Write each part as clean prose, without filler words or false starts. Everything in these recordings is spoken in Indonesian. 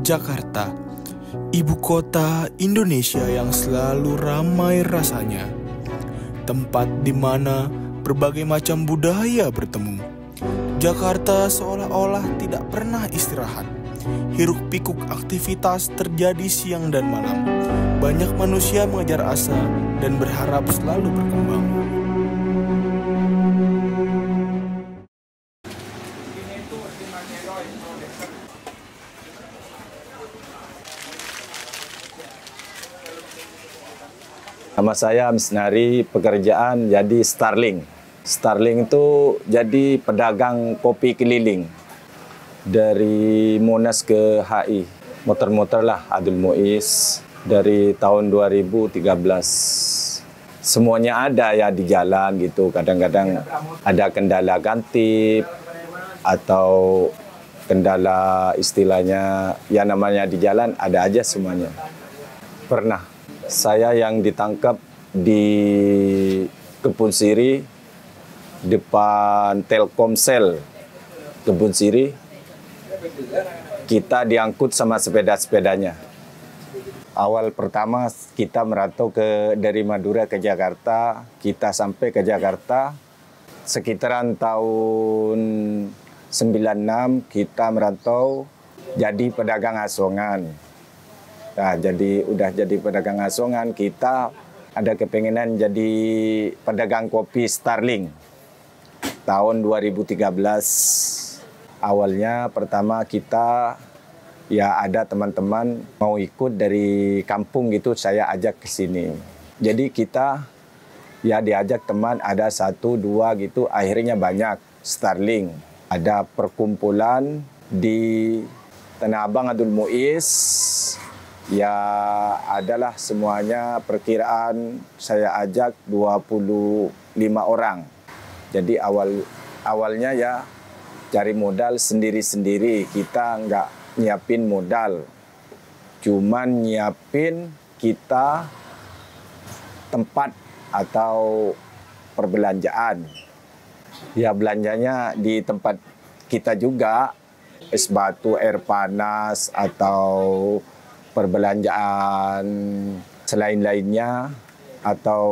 Jakarta, ibu kota Indonesia yang selalu ramai rasanya. Tempat di mana berbagai macam budaya bertemu. Jakarta seolah-olah tidak pernah istirahat. Hiruk pikuk aktivitas terjadi siang dan malam. Banyak manusia mengejar asa dan berharap selalu berkembang. Nama saya Misnari, pekerjaan jadi Starling. Starling itu jadi pedagang kopi keliling. Dari Monas ke HI. Motor-motor lah, Abdul Muiz. Dari tahun 2013. Semuanya ada ya di jalan gitu. Kadang-kadang ada kendala gantip. Atau kendala istilahnya, ya namanya di jalan ada aja semuanya. Pernah. Saya yang ditangkap di Kebun Siri, depan Telkomsel Kebun Siri, kita diangkut sama sepeda-sepedanya. Awal pertama kita merantau dari Madura ke Jakarta, kita sampai ke Jakarta, sekitaran tahun 96 kita merantau jadi pedagang asongan. Nah, udah jadi pedagang asongan, kita ada kepengenan jadi pedagang kopi Starling. Tahun 2013. Awalnya pertama kita ya ada teman-teman mau ikut dari kampung gitu, saya ajak ke sini. Jadi kita ya diajak teman ada 1, 2 gitu, akhirnya banyak Starling. Ada perkumpulan di Tanah Abang Abdul Muiz. Ya adalah semuanya perkiraan saya ajak 25 orang. Jadi awalnya ya cari modal sendiri-sendiri. Kita nggak nyiapin modal. Cuman nyiapin kita tempat atau perbelanjaan. Ya belanjanya di tempat kita juga. Es batu, air panas atau perbelanjaan selain-lainnya atau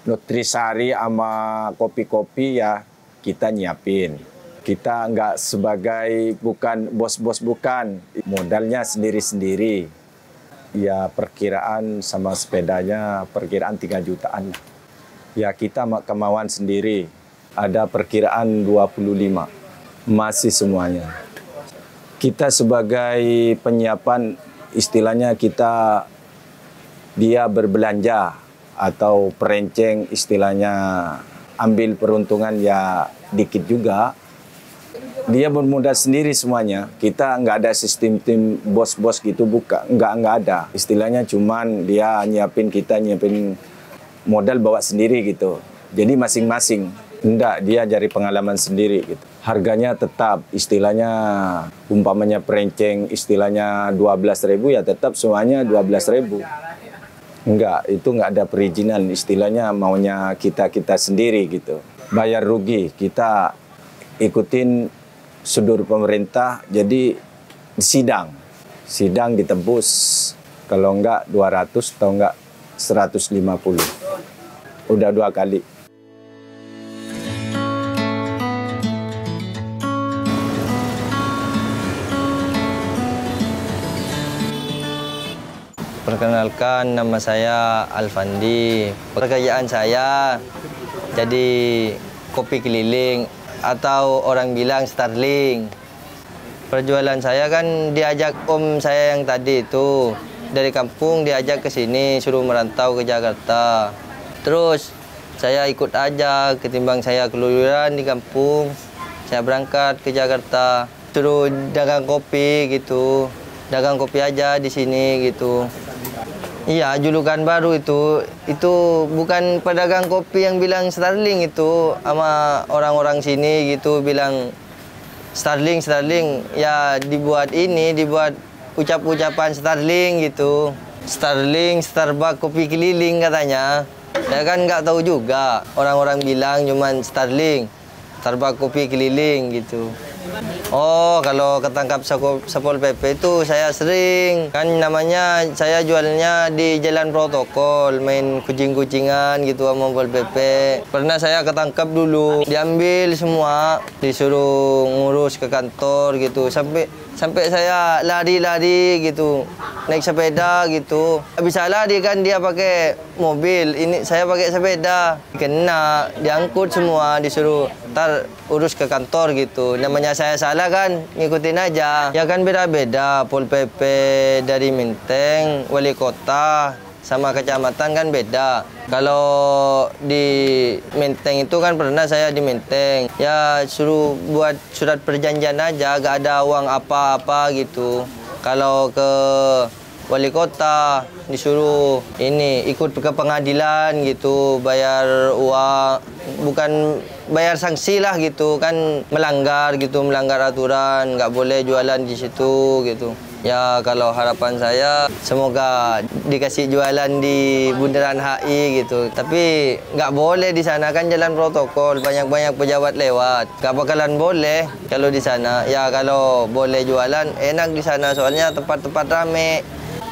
nutrisari sama kopi-kopi ya kita nyiapin. Kita nggak sebagai bukan bos-bos bukan, modalnya sendiri-sendiri. Ya perkiraan sama sepedanya perkiraan 3 jutaan. Ya kita kemauan sendiri. Ada perkiraan 25. Masih semuanya. Kita sebagai penyiapan istilahnya dia berbelanja atau perenceng istilahnya ambil peruntungan ya dikit juga. Dia bermodal sendiri semuanya. Kita nggak ada sistem tim bos-bos gitu nggak ada. Istilahnya cuman dia nyiapin modal bawa sendiri gitu. Jadi masing-masing. Enggak, dia cari pengalaman sendiri gitu. Harganya tetap, istilahnya umpamanya perenceng, istilahnya 12.000 ya tetap semuanya 12.000. Enggak, itu enggak ada perizinan, istilahnya maunya kita sendiri gitu. Bayar rugi, kita ikutin prosedur pemerintah, jadi sidang ditebus. Kalau enggak 200 atau enggak 150. Udah 2 kali. Perkenalkan, nama saya Alfandi. Pekerjaan saya jadi kopi keliling atau orang bilang Starling. Perjualan saya kan diajak om saya yang tadi itu. Dari kampung diajak ke sini, suruh merantau ke Jakarta. Terus saya ikut aja, ketimbang saya keluyuran di kampung. Saya berangkat ke Jakarta, suruh dagang kopi gitu. Dagang kopi aja di sini gitu. Iya, julukan baru itu bukan pedagang kopi yang bilang Starling itu, sama orang-orang sini gitu bilang Starling. Ya dibuat ucap-ucapan Starling gitu. Starling, Starbucks, kopi keliling katanya. Ya kan nggak tahu juga. Orang-orang bilang cuman Starling, Starbucks, kopi keliling gitu. Oh, kalau ketangkap Satpol PP itu saya sering. Kan namanya saya jualnya di jalan protokol, main kucing-kucingan gitu sama Satpol PP. Pernah saya ketangkap dulu, diambil semua, disuruh ngurus ke kantor gitu. Sampai saya lari-lari gitu, naik sepeda gitu. Bisa lari kan dia pakai mobil, ini saya pakai sepeda. Kena, diangkut semua, disuruh ntar urus ke kantor gitu. Namanya saya salah kan, ngikutin aja. Ya kan beda-beda, Pol PP dari Menteng, wali kota, sama kecamatan kan beda. Kalau di Menteng itu kan pernah saya di Menteng. Ya suruh buat surat perjanjian aja, gak ada uang apa-apa gitu. Kalau ke wali kota disuruh ini ikut ke pengadilan gitu, bayar uang, bukan bayar sanksi lah gitu kan, melanggar aturan, nggak boleh jualan di situ gitu. Ya kalau harapan saya semoga dikasih jualan di bundaran HI gitu. Tapi nggak boleh di sana kan jalan protokol, banyak-banyak pejabat lewat. Nggak bakalan boleh kalau di sana. Ya kalau boleh jualan enak di sana soalnya tempat-tempat rame.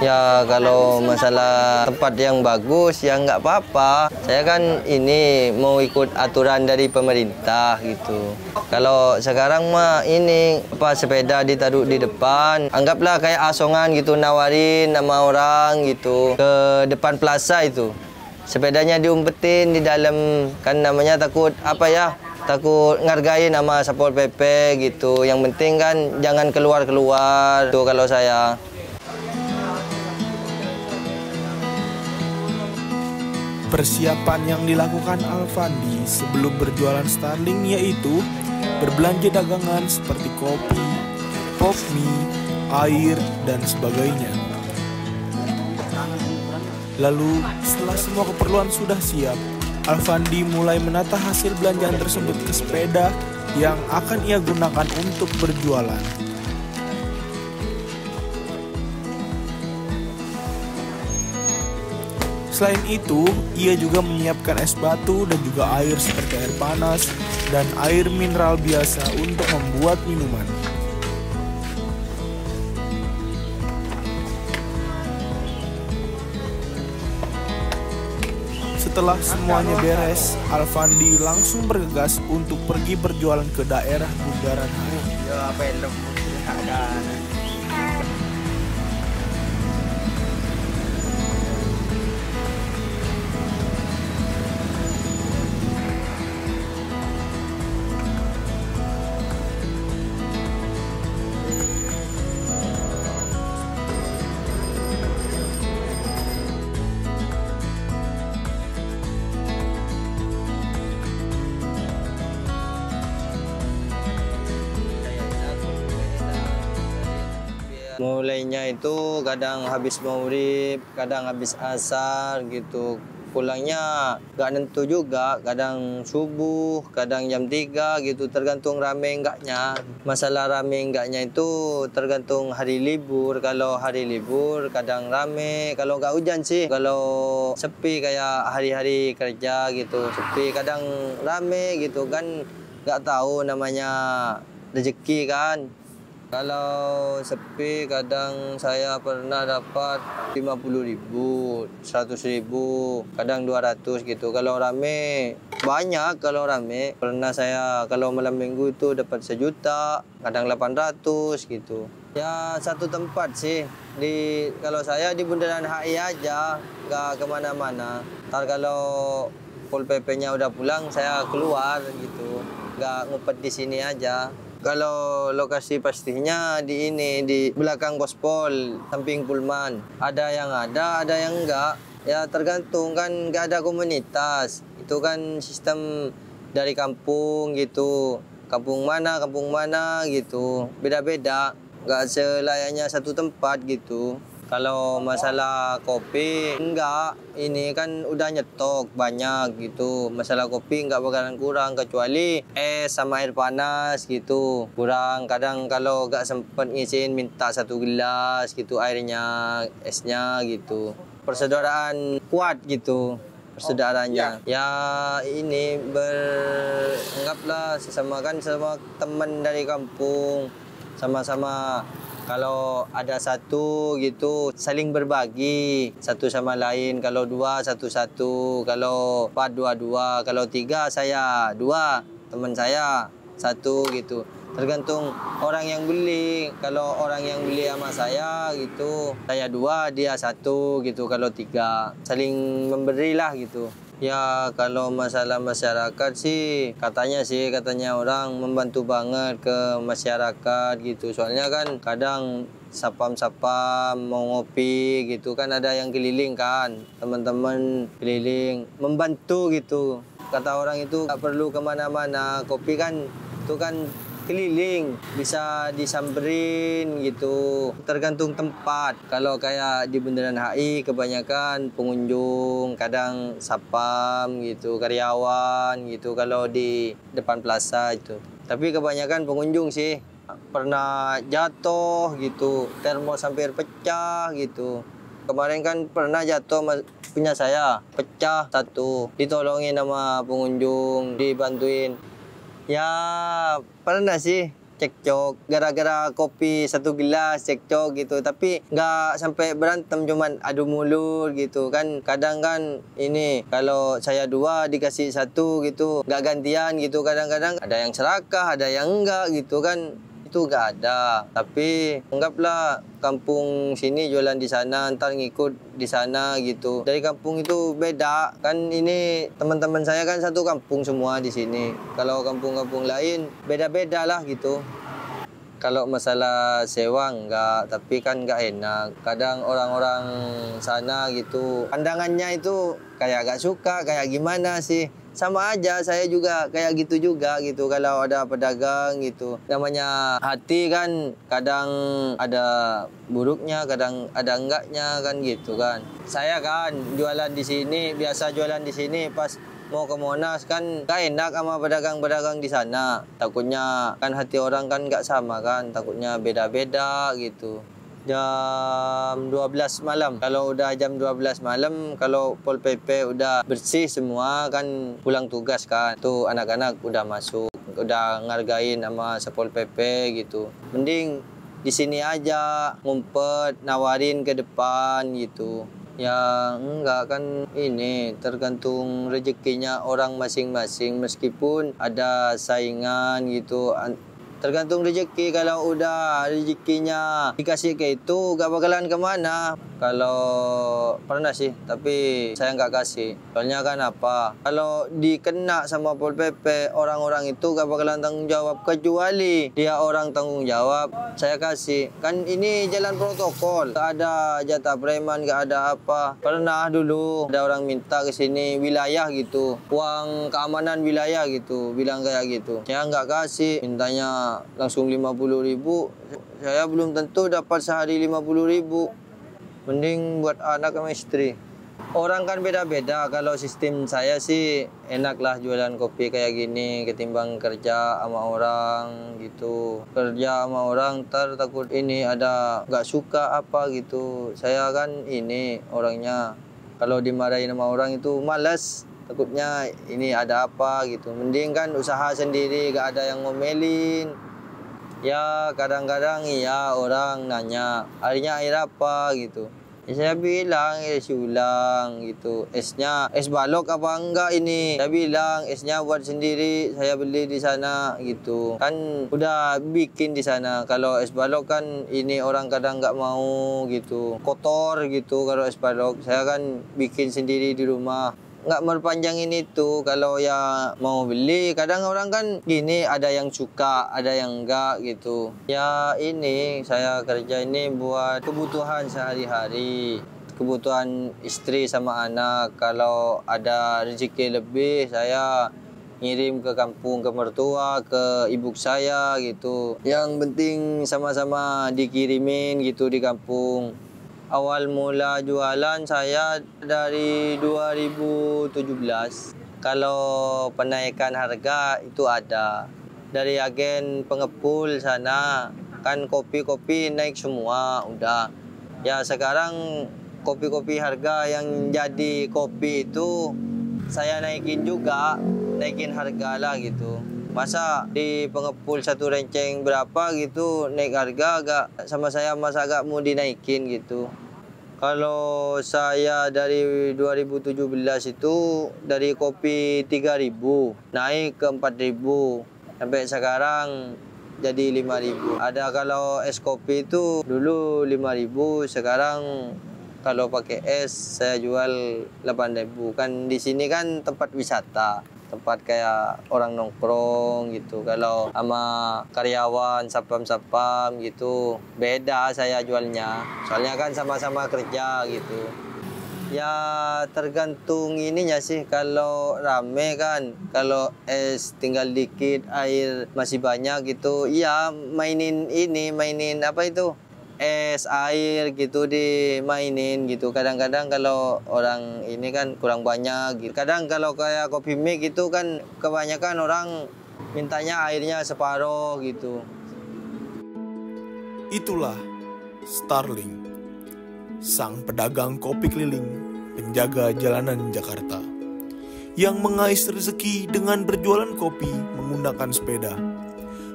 Ya kalau masalah tempat yang bagus ya nggak apa-apa. Saya kan ini mau ikut aturan dari pemerintah gitu. Kalau sekarang mah ini sepeda ditaruh di depan, anggaplah kayak asongan gitu, nawarin nama orang gitu ke depan plaza itu. Sepedanya diumpetin di dalam, kan namanya takut takut ngargain nama Satpol PP gitu. Yang penting kan jangan keluar-keluar tuh kalau saya. Persiapan yang dilakukan Alfandi sebelum berjualan Starling yaitu berbelanja dagangan seperti kopi, pop mie, air, dan sebagainya. Lalu setelah semua keperluan sudah siap, Alfandi mulai menata hasil belanjaan tersebut ke sepeda yang akan ia gunakan untuk berjualan. Selain itu, ia juga menyiapkan es batu dan juga air seperti air panas dan air mineral biasa untuk membuat minuman. Setelah semuanya beres, Alfandi langsung bergegas untuk pergi berjualan ke daerah bundaran HI. Mulainya itu kadang habis maghrib, kadang habis asar gitu. Pulangnya gak nentu juga, kadang subuh, kadang jam 3 gitu, tergantung rame enggaknya. Masalah rame enggaknya itu tergantung hari libur. Kalau hari libur kadang rame, kalau gak hujan sih. Kalau sepi kayak hari-hari kerja gitu, sepi kadang rame gitu kan, gak tahu namanya rezeki kan. Kalau sepi kadang saya pernah dapat 50.000, 100.000, kadang 200 gitu. Kalau rame banyak, kalau rame pernah saya kalau malam minggu itu dapat 1 juta, kadang 800 gitu. Ya satu tempat sih, kalau saya di bundaran HI aja, nggak kemana-mana. Ntar kalau Pol PP-nya udah pulang saya keluar gitu, nggak ngumpet di sini aja. Kalau lokasi pastinya di belakang Pospol, samping Pullman. Ada yang ada yang enggak. Ya tergantung kan, enggak ada komunitas. Itu kan sistem dari kampung gitu. Kampung mana gitu. Beda-beda. Enggak selayaknya satu tempat gitu. Kalau masalah kopi, enggak. Ini kan udah nyetok banyak gitu. Masalah kopi enggak bakalan kurang, kecuali es sama air panas gitu. Kurang, kadang kalau enggak sempet ngisiin minta 1 gelas gitu airnya, esnya gitu. Persaudaraan kuat gitu. persaudaranya. Ya ini beranggaplah sesama kan sama teman dari kampung, sama-sama kalau ada satu gitu saling berbagi satu sama lain. Kalau dua satu-satu, kalau empat dua-dua, kalau tiga saya dua, teman saya satu gitu. Tergantung orang yang beli. Kalau orang yang beli sama saya gitu, saya dua, dia satu gitu. Kalau tiga, saling memberilah gitu. Ya kalau masalah masyarakat sih, katanya orang membantu banget ke masyarakat gitu. Soalnya kan kadang sapam-sapam mau ngopi gitu kan, ada yang keliling kan, teman-teman keliling membantu gitu. Kata orang itu nggak perlu kemana-mana, kopi kan itu kan keliling, bisa disamperin gitu. Tergantung tempat. Kalau kayak di Bundaran HI kebanyakan pengunjung, kadang sapam gitu, karyawan gitu. Kalau di depan plaza itu. Tapi kebanyakan pengunjung sih. Pernah jatuh gitu, termos hampir pecah gitu. Kemarin kan pernah jatuh punya saya, pecah satu. Ditolongin sama pengunjung, dibantuin. Ya pernah sih cekcok gara-gara kopi satu gelas cekcok gitu, tapi nggak sampai berantem, cuman adu mulut gitu kan. Kadang kan ini kalau saya dua dikasih satu gitu, nggak gantian gitu. Kadang-kadang ada yang serakah, ada yang enggak gitu kan. Itu nggak ada. Tapi anggaplah kampung sini jualan di sana, ntar ngikut di sana gitu. Dari kampung itu beda kan. Ini teman-teman saya kan satu kampung semua di sini. Kalau kampung-kampung lain beda-beda lah gitu. Kalau masalah sewa enggak, tapi kan enggak enak. Kadang orang-orang sana gitu, pandangannya itu kayak gak suka, kayak gimana sih. Sama aja, saya juga kayak gitu juga gitu. Kalau ada pedagang gitu, namanya hati kan, kadang ada buruknya, kadang ada enggaknya kan gitu kan. Saya kan jualan di sini, biasa jualan di sini, pas mau ke Monas kan gak enak sama pedagang-pedagang di sana. Takutnya kan hati orang kan gak sama kan, takutnya beda-beda gitu. Jam 12 malam. Kalau udah jam 12 malam, kalau Pol PP udah bersih semua kan, pulang tugas kan, tuh anak-anak udah masuk, udah ngargain sama Sapol PP gitu. Mending di sini aja ngumpet, nawarin ke depan gitu. Ya enggak kan, ini tergantung rezekinya orang masing-masing, meskipun ada saingan gitu. Tergantung rezeki. Kalau udah rezekinya dikasih ke itu, gak bakalan kemana. Kalau pernah sih, tapi saya nggak kasih. Soalnya kan apa? Kalau dikena sama Pol PP, orang-orang itu gak bakalan tanggung jawab. Kecuali dia orang tanggung jawab, saya kasih. Kan ini jalan protokol. Gak ada jatah preman, gak ada apa. Pernah dulu ada orang minta ke sini wilayah gitu, uang keamanan wilayah gitu, bilang kayak gitu. Saya nggak kasih, mintanya langsung 50.000. Saya belum tentu dapat sehari 50.000. Mending buat anak sama istri. Orang kan beda-beda. Kalau sistem saya sih enaklah jualan kopi kayak gini ketimbang kerja sama orang gitu. Kerja sama orang ntar takut ini ada nggak suka apa gitu. Saya kan ini orangnya kalau dimarahin sama orang itu malas. Takutnya ini ada apa gitu. Mending kan usaha sendiri, gak ada yang ngomelin. Ya kadang-kadang iya orang nanya, harinya air apa gitu. Ya, saya bilang es ulang gitu. Esnya es balok apa enggak ini? Saya bilang esnya buat sendiri, saya beli di sana gitu. Kan udah bikin di sana. Kalau es balok kan ini orang kadang nggak mau gitu. Kotor gitu kalau es balok. Saya kan bikin sendiri di rumah. Nggak merpanjangin itu. Kalau ya mau beli, kadang orang kan gini, ada yang suka, ada yang enggak gitu. Ya ini saya kerja ini buat kebutuhan sehari-hari, kebutuhan istri sama anak. Kalau ada rezeki lebih, saya ngirim ke kampung, ke mertua, ke ibu saya gitu. Yang penting sama-sama dikirimin gitu di kampung. Awal mula jualan saya dari 2017. Kalau penaikan harga itu ada dari agen pengepul sana. Kan kopi-kopi naik semua udah. Ya sekarang kopi-kopi harga yang jadi kopi itu saya naikin juga, naikin harga lah gitu. Masa di pengepul satu renceng berapa gitu naik harga agak sama saya, masa agak mau dinaikin gitu. Kalau saya dari 2017 itu dari kopi 3.000 naik ke 4.000 sampai sekarang jadi 5.000. Ada kalau es kopi itu dulu 5.000, sekarang kalau pakai es saya jual 8.000. Kan di sini kan tempat wisata, tempat kayak orang nongkrong gitu. Kalau sama karyawan sapam-sapam gitu beda saya jualnya, soalnya kan sama-sama kerja gitu. Ya tergantung ininya sih, kalau rame kan, kalau es tinggal dikit air masih banyak gitu, iya mainin apa itu, es air gitu dimainin gitu. Kadang-kadang kalau orang ini kan kurang banyak gitu. Kadang kalau kayak kopi mix gitu kan kebanyakan orang mintanya airnya separuh gitu. Itulah Starling, sang pedagang kopi keliling, penjaga jalanan Jakarta, yang mengais rezeki dengan berjualan kopi menggunakan sepeda.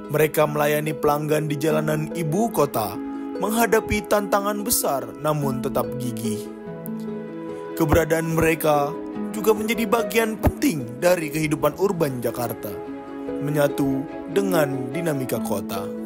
Mereka melayani pelanggan di jalanan ibu kota, menghadapi tantangan besar namun tetap gigih. Keberadaan mereka juga menjadi bagian penting dari kehidupan urban Jakarta, menyatu dengan dinamika kota.